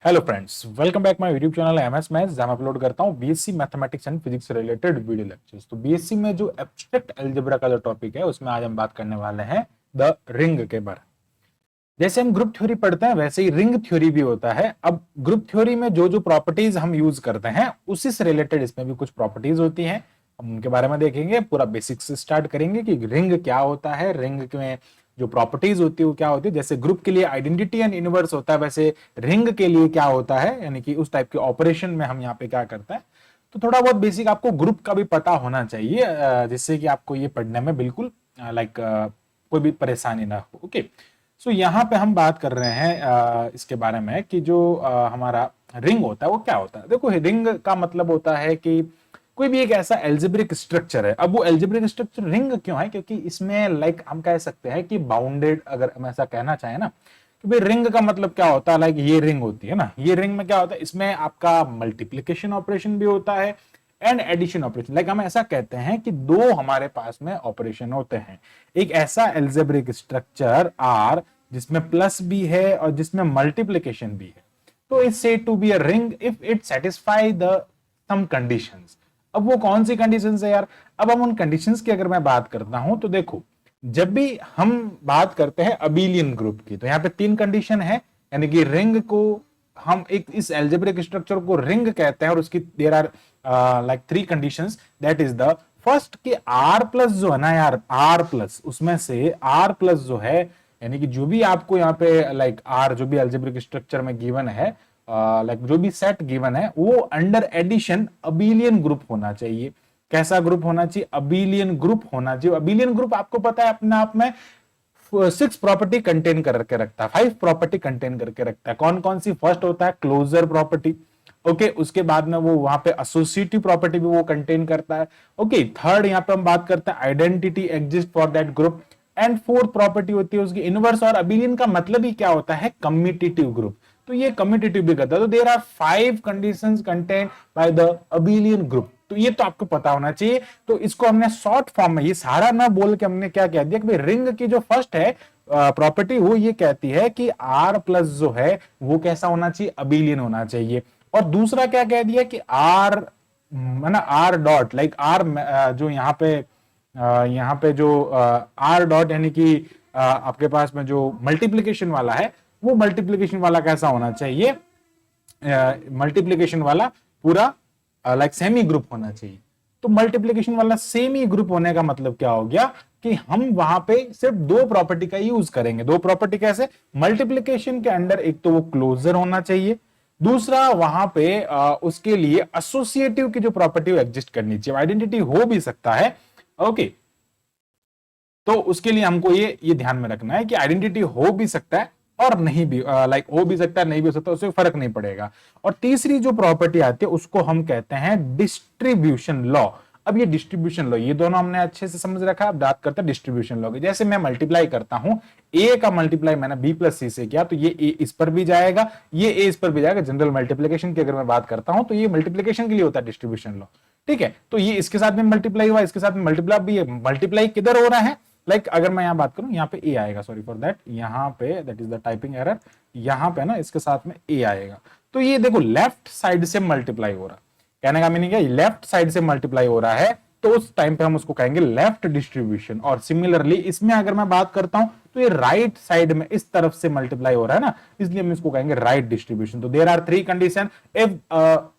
Hello friends, welcome back my YouTube channel MS maths, जहां मैं upload करता हूं बीएससी मैथमेटिक्स एंड फिजिक्स से रिलेटेड वीडियो लेक्चर्स। तो बीएससी में जो एब्स्ट्रैक्ट अलजेब्रा का जो टॉपिक है उसमें आज हम बात करने वाले हैं द रिंग के बारे में। जैसे हम ग्रुप थ्योरी पढ़ते हैं वैसे ही रिंग थ्योरी भी होता है। अब ग्रुप थ्योरी में जो जो प्रॉपर्टीज हम यूज करते हैं उसी से रिलेटेड इसमें भी कुछ प्रॉपर्टीज होती हैं। हम उनके बारे में देखेंगे, पूरा बेसिक से स्टार्ट करेंगे कि रिंग क्या होता है, रिंग में जो प्रॉपर्टीज होती है वो क्या होती है। जैसे ग्रुप के लिए आइडेंटिटी एंड यूनिवर्स होता है, वैसे रिंग के लिए क्या होता है, यानी कि उस टाइप के ऑपरेशन में हम यहाँ पे क्या करता है। तो थोड़ा बहुत बेसिक आपको ग्रुप का भी पता होना चाहिए, जिससे कि आपको ये पढ़ने में बिल्कुल लाइक कोई भी परेशानी ना हो। ओके, सो यहाँ पे हम बात कर रहे हैं इसके बारे में कि जो हमारा रिंग होता है वो क्या होता है। देखो, रिंग का मतलब होता है कि कोई भी एक ऐसा एल्जेब्रिक स्ट्रक्चर है। अब वो एल्जेब्रिक स्ट्रक्चर रिंग क्यों है, क्योंकि इसमें लाइक हम कह सकते हैं कि बाउंडेड, अगर हम ऐसा कहना चाहें ना, कि भाई रिंग का मतलब क्या होता है, लाइक ये रिंग होती है ना, ये रिंग में क्या होता है, इसमें आपका मल्टीप्लीकेशन ऑपरेशन भी होता है एंड एडिशन ऑपरेशन। लाइक हम ऐसा कहते हैं कि दो हमारे पास में ऑपरेशन होते हैं। एक ऐसा एल्जेब्रिक स्ट्रक्चर आर जिसमें प्लस भी है और जिसमें मल्टीप्लीकेशन भी है, तो it's said to be a ring if it satisfy the some conditions. अब वो कौन सी कंडीशंस है यार? अब हम उन कंडीशंस की अगर मैं बात करता हूं तो देखो, जब भी हम बात करते हैं अबेलियन ग्रुप की, तो यहाँ पे तीन कंडीशन है। यानी कि रिंग को हम एक इस एल्जेब्रिक स्ट्रक्चर को रिंग कहते हैं और उसकी there are like three conditions. That is the first कि आर प्लस जो है ना यार, आर प्लस, उसमें से आर प्लस जो है, यानी कि जो भी आपको यहाँ पे लाइक आर जो भी एल्जेब्रिक स्ट्रक्चर में गिवन है, लाइक जो भी सेट गिवन है, वो अंडर एडिशन अबेलियन ग्रुप होना चाहिए। कैसा ग्रुप होना चाहिए? अबेलियन ग्रुप होना चाहिए। अबेलियन ग्रुप आपको पता है अपने आप में सिक्स प्रॉपर्टी कंटेन करके रखता है, फाइव प्रॉपर्टी कंटेन करके रखता है। कौन कौन सी? फर्स्ट होता है क्लोजर प्रॉपर्टी। ओके, उसके बाद में वो वहां पे एसोसिएटिव प्रॉपर्टी भी वो कंटेन करता है। ओके, थर्ड यहाँ पे हम बात करते हैं identity exist for that group. And fourth property होती है उसकी इनवर्स। और अबेलियन का मतलब ही क्या होता है? Commutative group. तो ये कम्यूटेटिव भी करता है। तो there are five conditions contain by the abelian group. तो ये तो आपको पता होना चाहिए। तो इसको हमने शॉर्ट फॉर्म में, ये सारा ना बोल के हमने क्या कह दिया कि भाई रिंग की जो फर्स्ट है प्रॉपर्टी, वो ये कहती है कि आर प्लस जो है वो कैसा होना चाहिए? अबेलियन होना चाहिए। और दूसरा क्या कह दिया कि आर है ना, आर डॉट, लाइक आर जो यहाँ पे जो आर डॉट, यानी कि आपके पास में जो मल्टीप्लीकेशन वाला है, वो मल्टीप्लीकेशन वाला कैसा होना चाहिए? मल्टीप्लीकेशन वाला पूरा लाइक सेमी ग्रुप होना चाहिए। तो मल्टीप्लीकेशन वाला सेमी ग्रुप होने का मतलब क्या हो गया कि हम वहां पे सिर्फ दो प्रॉपर्टी का यूज करेंगे। दो प्रॉपर्टी कैसे? मल्टीप्लीकेशन के अंडर एक तो वो क्लोजर होना चाहिए, दूसरा वहां पे उसके लिए एसोसिएटिव की जो प्रॉपर्टी एग्जिस्ट करनी चाहिए। आइडेंटिटी हो भी सकता है। ओके, तो उसके लिए हमको ये ध्यान में रखना है कि आइडेंटिटी हो भी सकता है और नहीं भी, लाइक हो भी सकता है नहीं भी हो सकता, उससे फर्क नहीं पड़ेगा। और तीसरी जो प्रॉपर्टी आती है उसको हम कहते हैं डिस्ट्रीब्यूशन लॉ। अब ये डिस्ट्रीब्यूशन लॉ, ये दोनों हमने अच्छे से समझ रखा है। अब बात करते हैं डिस्ट्रीब्यूशन लॉ की। जैसे मैं मल्टीप्लाई करता हूं, ए का मल्टीप्लाई मैंने बी प्लस सी से किया, तो ये ए इस पर भी जाएगा, ये ए इस पर भी जाएगा। जनरल मल्टीप्लीकेशन की अगर मैं बात करता हूं तो ये मल्टीप्लीकेशन के लिए होता है डिस्ट्रीब्यूशन लॉ। ठीक है, तो ये इसके साथ में मल्टीप्लाई हुआ, इसके साथ में मल्टीप्लाई भी है। मल्टीप्लाई किधर हो रहा है? लाइक अगर मैं यहां बात करूं, यहाँ पे ए आएगा, सॉरी फॉर दैट, यहाँ पे that is the typing error, यहाँ पे ना इसके साथ में ए आएगा। तो ये देखो लेफ्ट साइड से मल्टीप्लाई हो रहा है। कहने का मीनिंग है लेफ्ट साइड से मल्टीप्लाई हो रहा है, तो उस टाइम पे हम उसको कहेंगे लेफ्ट डिस्ट्रीब्यूशन। और सिमिलरली इसमें अगर मैं बात करता हूं तो ये राइट साइड में इस तरफ से मल्टीप्लाई हो रहा है ना, इसलिए हम इसको कहेंगे राइट डिस्ट्रीब्यूशन। तो there are three condition. If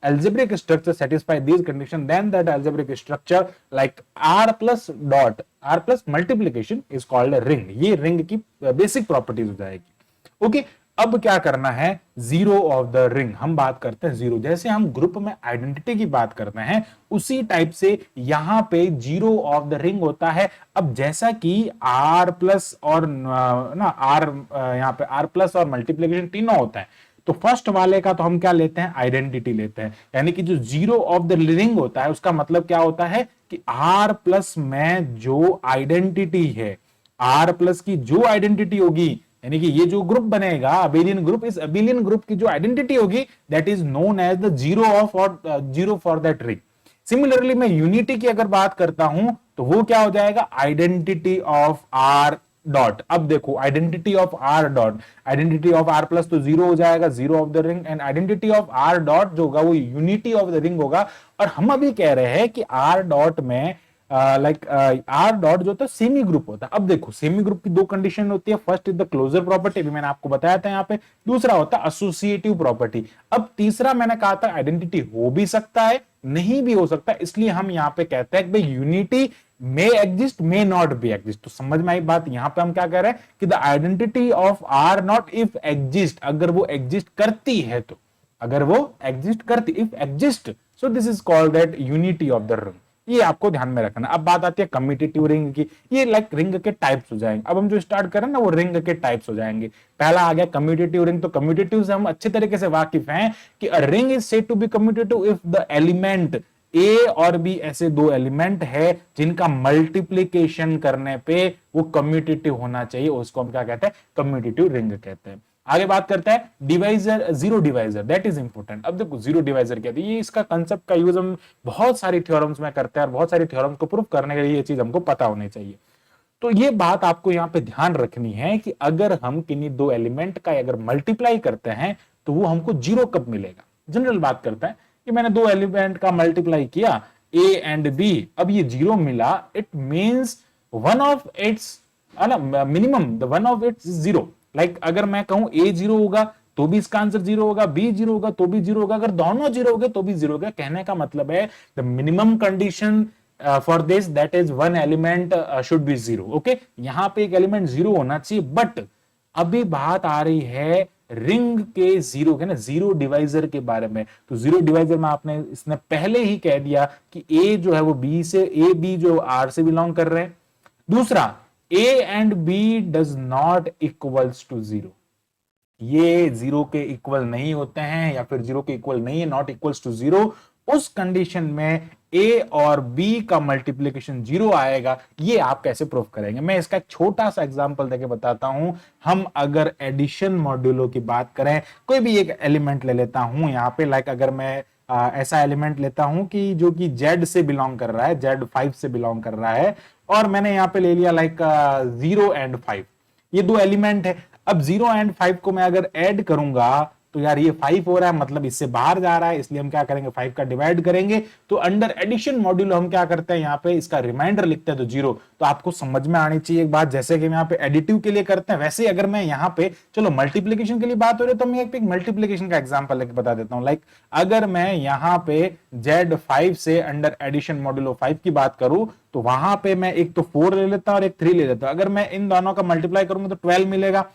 algebraic structure satisfy these condition, then that algebraic structure like r plus dot, r plus multiplication is called a ring। ये रिंग की बेसिक प्रॉपर्टीज हो जाएगी। ओके, अब क्या करना है? Zero of the ring हम बात करते हैं। जीरो जैसे हम ग्रुप में आइडेंटिटी की बात करते हैं, उसी टाइप से यहां पे जीरो ऑफ द रिंग होता है। अब जैसा कि आर प्लस और ना आर, यहाँ पे आर प्लस और मल्टीप्लीकेशन तीनों होता है, तो फर्स्ट वाले का तो हम क्या लेते हैं? आइडेंटिटी लेते हैं। यानी कि जो जीरो ऑफ द रिंग होता है उसका मतलब क्या होता है कि आर प्लस में जो आइडेंटिटी है, आर प्लस की जो आइडेंटिटी होगी, यानी कि ये जो ग्रुप बनेगा अबेलियन ग्रुप, इस अबेलियन ग्रुप की जो आइडेंटिटी होगी that is known as the zero of और zero for that ring. Similarly मैं यूनिटी की अगर बात करता हूं तो वो क्या हो जाएगा? Identity of R dot. अब देखो identity of R dot, identity of R plus तो जीरो हो जाएगा, zero of the ring, and identity of R dot जो होगा वो यूनिटी ऑफ द रिंग होगा। और हम अभी कह रहे हैं कि आर डॉट में आर डॉट जो होता है सेमी ग्रुप होता है। अब देखो सेमी ग्रुप की दो कंडीशन होती है, first is the closure property, अभी मैंने आपको बताया था यहाँ पे, दूसरा होता है एसोसिएटिव प्रॉपर्टी। अब तीसरा मैंने कहा था आइडेंटिटी हो भी सकता है नहीं भी हो सकता, इसलिए हम यहाँ पे कहते हैं कि भाई unity may exist may not be exist. तो समझ में आई बात। यहां पे हम क्या कह रहे हैं कि the identity of R not if exist, अगर वो एग्जिस्ट करती है तो, अगर वो एग्जिस्ट करती, if exist, so this is called that unity of the ring. ये आपको ध्यान में रखना। अब बात आती है कम्यूटेटिव रिंग की, ये लाइक रिंग के टाइप्स हो जाएंगे। अब हम जो स्टार्ट करें ना वो रिंग के टाइप्स हो जाएंगे। पहला आ गया कम्यूटेटिव रिंग। तो कम्यूटेटिव से हम अच्छे तरीके से वाकिफ हैं कि a ring is said to be commutative if the element A और बी ऐसे दो एलिमेंट है जिनका मल्टीप्लीकेशन करने पे वो कम्यूटेटिव होना चाहिए, उसको हम क्या कहते हैं, कम्यूटेटिव रिंग कहते हैं। आगे बात करता है divisor, zero divisor, that is important. अब देखो जीरो डिवाइजर क्या है, ये इसका कंसेप्ट का यूज हम बहुत सारी थ्योरम्स में करते हैं और बहुत सारी थ्योरम्स को प्रूव करने के लिए ये चीज हमको पता होनी चाहिए। तो ये बात आपको यहाँ पे ध्यान रखनी है कि अगर हम किन्हीं दो एलिमेंट का अगर मल्टीप्लाई करते हैं तो वो हमको जीरो कब मिलेगा। जनरल बात करता है कि मैंने दो एलिमेंट का मल्टीप्लाई किया ए एंड बी, अब ये जीरो मिला, it means one of its minimum the one of its zero. Like अगर मैं कहूं ए जीरो होगा तो भी इसका आंसर जीरो होगा, बी जीरो होगा तो भी जीरो होगा, अगर दोनों जीरो हो गए तो भी जीरो होगा। कहने का मतलब है the minimum condition for this that is one element should be zero. Okay, यहां पे एक एलिमेंट जीरो होना चाहिए। बट अभी बात आ रही है रिंग के जीरो के ना, जीरो डिवाइजर के बारे में। तो जीरो डिवाइजर में आपने इसने पहले ही कह दिया कि ए जो है वो बी से, ए बी जो आर से बिलोंग कर रहे हैं। दूसरा A and B does not equals to zero, ये जीरो के इक्वल नहीं होते हैं या फिर जीरो के इक्वल नहीं है, नॉट इक्वल्स टू जीरो। उस कंडीशन में ए और बी का मल्टीप्लीकेशन जीरो आएगा। ये आप कैसे प्रूव करेंगे, मैं इसका एक छोटा सा एग्जांपल देके बताता हूं। हम अगर एडिशन मॉड्यूलो की बात करें, कोई भी एक एलिमेंट ले लेता हूं यहाँ पे, लाइक अगर मैं ऐसा एलिमेंट लेता हूं कि जो कि जेड से बिलोंग कर रहा है, जेड 5 से बिलोंग कर रहा है, और मैंने यहाँ पे ले लिया लाइक 0 एंड 5, ये दो एलिमेंट है। अब 0 एंड 5 को मैं अगर ऐड करूंगा तो यार ये 5 हो रहा है, मतलब इससे बाहर जा रहा है, इसलिए हम क्या करेंगे 5 का डिवाइड करेंगे। तो अंडर एडिशन मॉड्यूल हम क्या करते हैं, यहाँ पे इसका रिमाइंडर लिखते हैं तो जीरो। तो आपको समझ में आनी चाहिए एक बात, जैसे कि हम यहाँ पे एडिटिव के लिए करते हैं वैसे अगर मैं यहाँ पे, चलो मल्टीप्लीकेशन के लिए बात हो रही है तो मैं एक मल्टीप्लीकेशन का एग्जाम्पल लेके बता देता हूँ। लाइक अगर मैं यहाँ पे Z5 से अंडर एडिशन मॉड्यूल 5 की बात करूं तो वहां पे मैं एक तो 4 ले लेता हूं और एक 3 ले लेता हूं। अगर मैं इन दोनों का मल्टीप्लाई करूंगा तो 12 मिलेगा।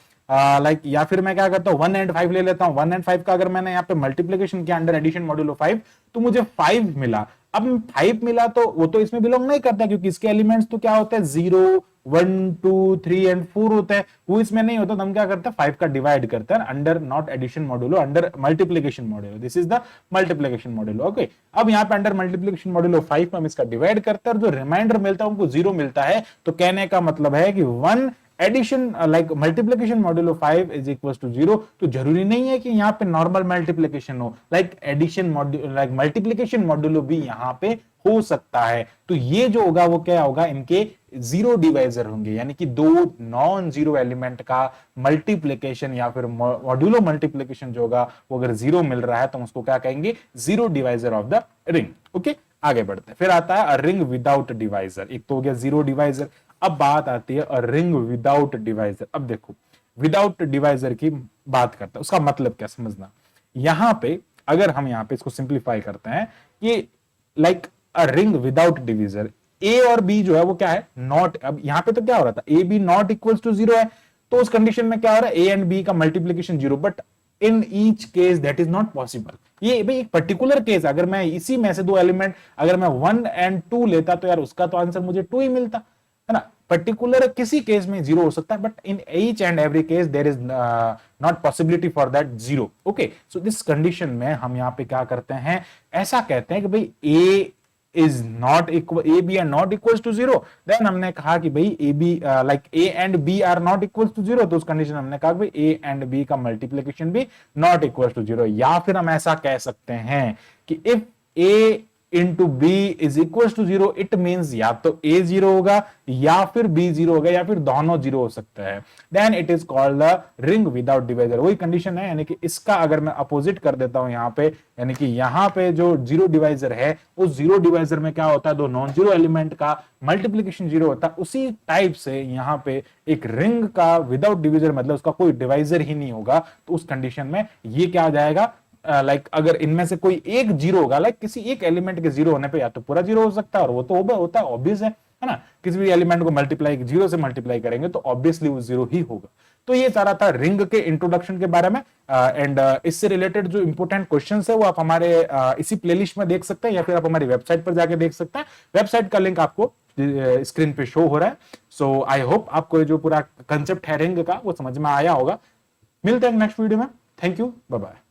लाइक या फिर मैं क्या करता हूं 1 एंड 5 ले लेता हूं। 1 एंड 5 का अगर मैंने यहाँ पे मल्टीप्लीकेशन किया अंडर एडिशन मॉड्यूलो 5 तो मुझे 5 मिला। अब 5 मिला तो वो तो इसमें बिलोंग नहीं करता क्योंकि इसके एलिमेंट्स तो क्या होते हैं 0 1 2 3 एंड 4 होते हैं, वो इसमें नहीं होता। तो हम क्या करते हैं 5 का डिवाइड करते हैं under not addition modulo, under multiplication modulo. This is the multiplication modulo. Okay, अब यहाँ पे अंडर मल्टीप्लीकेशन मॉड्यूलो 5 में हम इसका डिवाइड करते हैं और जो रिमाइंडर मिलता है उनको 0 मिलता है। तो कहने का मतलब है कि 1 addition like multiplication modulo 5 is equal to 0। तो जरूरी नहीं है कि यहाँ पे नॉर्मल मल्टीप्लीकेशन हो, like addition module like multiplication modulo भी यहाँ पे हो सकता है। तो ये जो होगा वो क्या होगा, इनके जीरो डिवाइजर होंगे, यानी कि दो नॉन जीरो एलिमेंट का मल्टीप्लीकेशन या फिर मॉड्यूलो मल्टीप्लीकेशन जो होगा वो अगर जीरो मिल रहा है तो उसको क्या कहेंगे, zero divisor of the ring. Okay, आगे बढ़ते हैं। फिर आता है रिंग विदाउट डिवाइजर। एक तो हो गया जीरो डिवाइजर, अब बात आती है रिंग विदाउट डिवाइजर। अब देखो विदाउट डिवाइजर की बात करते हैं, उसका मतलब क्या समझना। यहां पे अगर हम यहाँ पे इसको सिंप्लीफाई करते हैं, ये like a ring without divisor, A और बी जो है वो क्या है, नॉट। अब यहाँ पे तो क्या हो रहा था, A B not equals to 0 है, तो उस कंडीशन में क्या हो रहा है, ए एंड बी का multiplication 0। But in each case that is not possible. ये भाई एक पर्टिकुलर केस, अगर मैं इसी में से दो एलिमेंट अगर मैं 1 एंड 2 लेता तो यार उसका तो आंसर मुझे 2 ही मिलता है ना। पर्टिकुलर किसी केस में 0 हो सकता है, but in each and every case there is not possibility for that 0। Okay, so this condition में हम यहाँ पे क्या करते हैं, ऐसा कहते हैं कि भाई A is not equal, A B are not equal to 0। Then हमने कहा कि भाई A B like A and B are not equal to 0, तो उस कंडीशन हमने कहा भाई ए एंड बी का मल्टीप्लीकेशन भी नॉट इक्वल टू 0। या फिर हम ऐसा कह सकते हैं कि if A into B is equal to 0, it means या तो ए 0 होगा या फिर बी 0 होगा या फिर दोनों 0 हो सकता है, then it is called the ring without divisor. वही कंडीशन है, यानी कि इसका अगर मैं अपोजिट कर देता हूं यहां पे, यानी कि यहां पे जो जीरो डिवाइजर है उस जीरो डिवाइजर में क्या होता है, दो नॉन जीरो एलिमेंट का मल्टीप्लीकेशन जीरो होता है, उसी टाइप से यहां पे एक रिंग का विदाउट डिवाइजर मतलब उसका कोई डिवाइजर ही नहीं होगा, तो उस कंडीशन में ये क्या हो जाएगा, लाइक अगर इनमें से कोई एक जीरो होगा, लाइक किसी एक एलिमेंट के जीरो होने पे या तो पूरा जीरो हो सकता है, और वो तो होता है ऑब्वियस है ना, किसी भी एलिमेंट को मल्टीप्लाई जीरो से मल्टीप्लाई करेंगे तो ऑब्वियसली वो जीरो ही होगा। तो ये सारा था रिंग के इंट्रोडक्शन के बारे में, एंड इससे रिलेटेड जो इंपॉर्टेंट क्वेश्चंस है वो आप हमारे इसी प्लेलिस्ट में देख सकते हैं, या फिर आप हमारी वेबसाइट पर जाके देख सकते हैं। वेबसाइट का लिंक आपको स्क्रीन पे शो हो रहा है। सो आई होप आपको ये जो पूरा कंसेप्ट है रिंग का वो समझ में आया होगा। मिलते हैं नेक्स्ट वीडियो में। Thank you, bye bye.